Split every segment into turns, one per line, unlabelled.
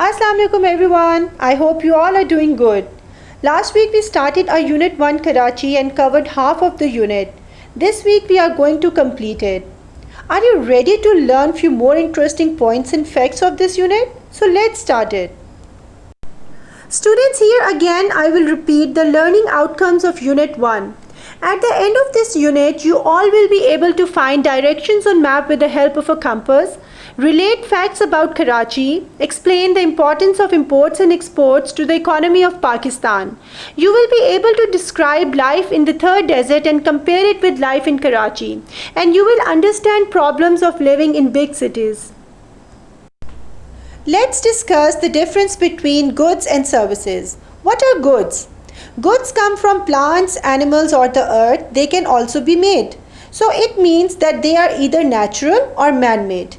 Assalamu alaikum everyone. I hope you all are doing good. Last week we started our Unit 1 Karachi and covered half of the unit. This week we are going to complete it. Are you ready to learn few more interesting points and facts of this unit? So let's start it. Students, here again I will repeat the learning outcomes of Unit 1. At the end of this unit, you all will be able to find directions on map with the help of a compass, relate facts about Karachi, explain the importance of imports and exports to the economy of Pakistan. You will be able to describe life in the Thar desert and compare it with life in Karachi. And you will understand problems of living in big cities. Let's discuss the difference between goods and services. What are goods? Goods come from plants, animals or the earth. They can also be made. So it means that they are either natural or man-made.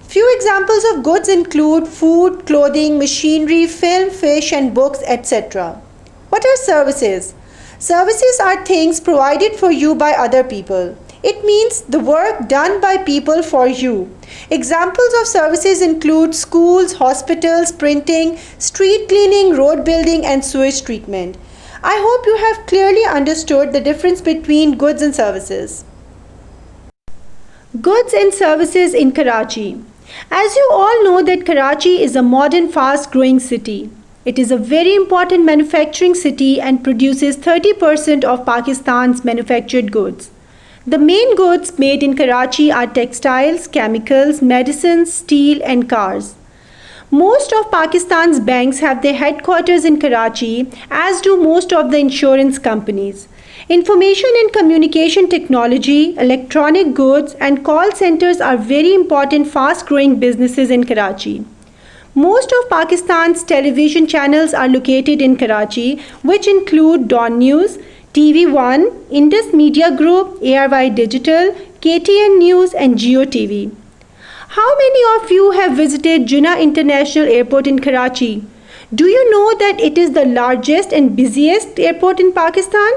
Few examples of goods include food, clothing, machinery, film, fish and books, etc. What are services? Services are things provided for you by other people. It means the work done by people for you. Examples of services include schools, hospitals, printing, street cleaning, road building and sewage treatment. I hope you have clearly understood the difference between goods and services. Goods and services in Karachi. As you all know that Karachi is a modern fast-growing city. It is a very important manufacturing city and produces 30% of Pakistan's manufactured goods. The main goods made in Karachi are textiles, chemicals, medicines, steel and cars. Most of Pakistan's banks have their headquarters in Karachi, as do most of the insurance companies. Information and communication technology, electronic goods and call centers are very important fast-growing businesses in Karachi. Most of Pakistan's television channels are located in Karachi, which include Dawn News, TV One, Indus Media Group, ARY Digital, KTN News and Jio TV. How many of you have visited Jinnah International Airport in Karachi? Do you know that it is the largest and busiest airport in Pakistan?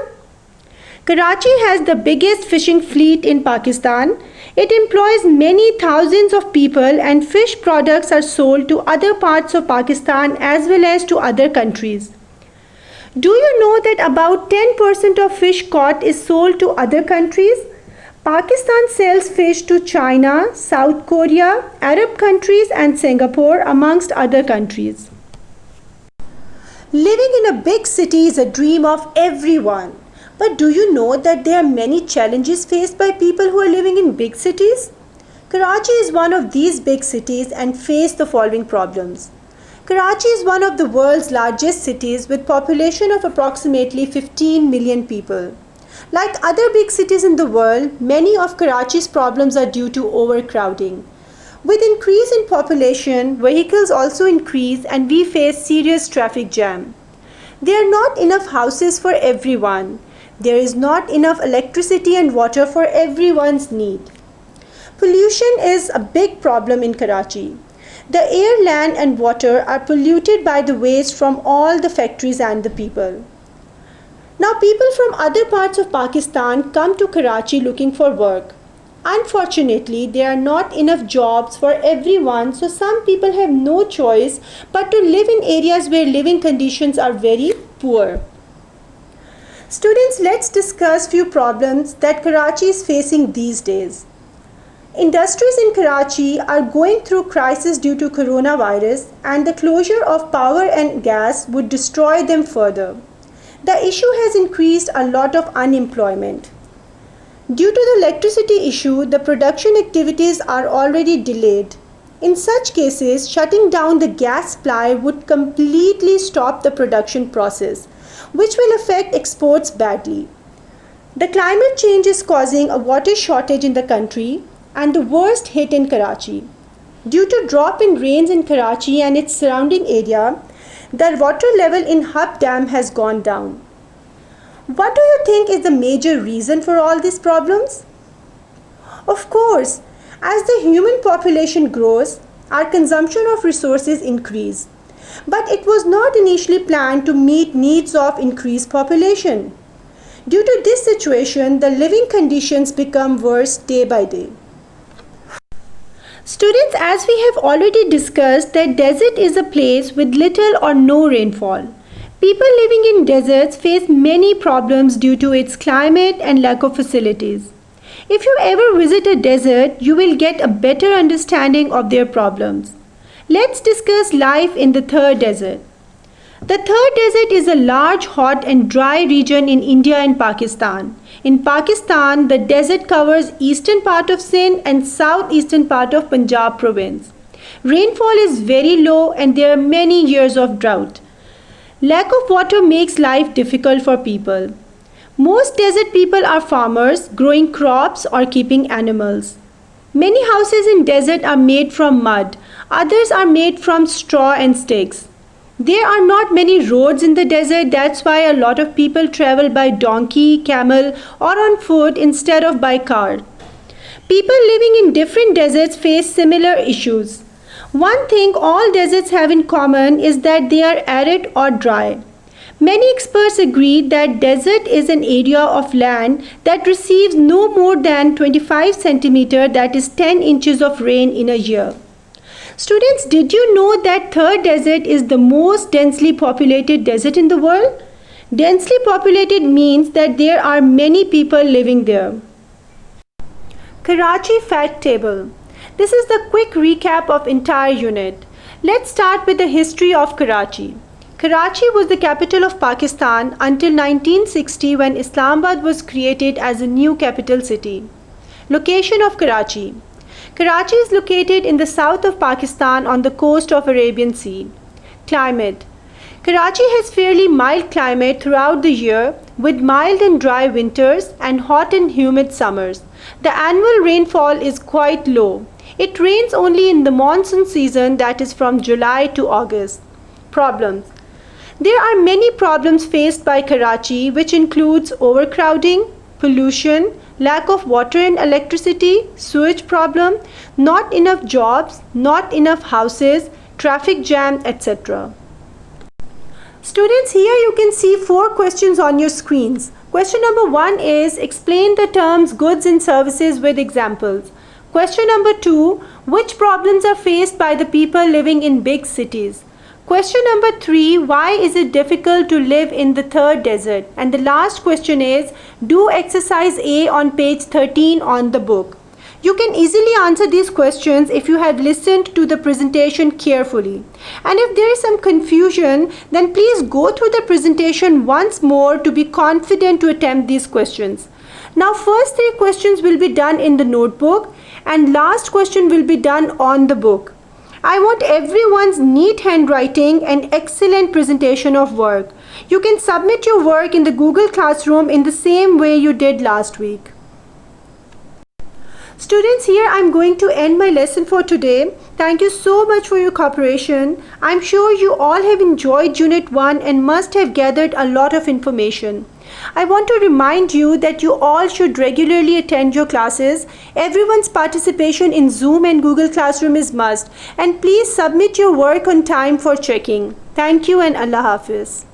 Karachi has the biggest fishing fleet in Pakistan. It employs many thousands of people and fish products are sold to other parts of Pakistan as well as to other countries. Do you know that about 10% of fish caught is sold to other countries? Pakistan sells fish to China, South Korea, Arab countries and Singapore amongst other countries. Living in a big city is a dream of everyone. But do you know that there are many challenges faced by people who are living in big cities? Karachi is one of these big cities and face the following problems. Karachi is one of the world's largest cities with population of approximately 15 million people. Like other big cities in the world, many of Karachi's problems are due to overcrowding. With increase in population, vehicles also increase and we face serious traffic jam. There are not enough houses for everyone. There is not enough electricity and water for everyone's need. Pollution is a big problem in Karachi. The air, land and water are polluted by the waste from all the factories and the people. Now people from other parts of Pakistan come to Karachi looking for work. Unfortunately, there are not enough jobs for everyone, so some people have no choice but to live in areas where living conditions are very poor. Students, let's discuss few problems that Karachi is facing these days. Industries in Karachi are going through crisis due to coronavirus and the closure of power and gas would destroy them further. The issue has increased a lot of unemployment. Due to the electricity issue, the production activities are already delayed. In such cases, shutting down the gas supply would completely stop the production process, which will affect exports badly. The climate change is causing a water shortage in the country and the worst hit in Karachi. Due to drop in rains in Karachi and its surrounding area, the water level in Hub Dam has gone down. What do you think is the major reason for all these problems? Of course, as the human population grows, our consumption of resources increase. But it was not initially planned to meet needs of increased population. Due to this situation, the living conditions become worse day by day. Students, as we have already discussed, that desert is a place with little or no rainfall. People living in deserts face many problems due to its climate and lack of facilities. If you ever visit a desert, you will get a better understanding of their problems. Let's discuss life in the Thar Desert. The Thar Desert is a large, hot and dry region in India and Pakistan. In Pakistan, the desert covers eastern part of Sindh and southeastern part of Punjab province. Rainfall is very low and there are many years of drought. Lack of water makes life difficult for people. Most desert people are farmers, growing crops or keeping animals. Many houses in desert are made from mud. Others are made from straw and sticks. There are not many roads in the desert, that's why a lot of people travel by donkey, camel or on foot instead of by car. People living in different deserts face similar issues. One thing all deserts have in common is that they are arid or dry. Many experts agree that desert is an area of land that receives no more than 25 centimeters, that is 10 inches of rain in a year. Students, did you know that Thar Desert is the most densely populated desert in the world? Densely populated means that there are many people living there. Karachi Fact Table. This is the quick recap of entire unit. Let's start with the history of Karachi. Karachi was the capital of Pakistan until 1960 when Islamabad was created as a new capital city. Location of Karachi. Karachi is located in the south of Pakistan on the coast of Arabian Sea. Climate. Karachi has fairly mild climate throughout the year with mild and dry winters and hot and humid summers. The annual rainfall is quite low. It rains only in the monsoon season, that is from July to August. Problems. There are many problems faced by Karachi, which includes overcrowding, pollution, lack of water and electricity, sewage problem, not enough jobs, not enough houses, traffic jam, etc. Students, here you can see 4 questions on your screens. Question number 1 is explain the terms goods and services with examples. Question number 2, which problems are faced by the people living in big cities? Question number 3, why is it difficult to live in the Thar Desert? And the last question is, do exercise A on page 13 on the book. You can easily answer these questions if you had listened to the presentation carefully. And if there is some confusion, then please go through the presentation once more to be confident to attempt these questions. Now, first 3 questions will be done in the notebook and last question will be done on the book. I want everyone's neat handwriting and excellent presentation of work. You can submit your work in the Google Classroom in the same way you did last week. Students, here I am going to end my lesson for today. Thank you so much for your cooperation. I am sure you all have enjoyed Unit 1 and must have gathered a lot of information. I want to remind you that you all should regularly attend your classes. Everyone's participation in Zoom and Google Classroom is must. And please submit your work on time for checking. Thank you and Allah Hafiz.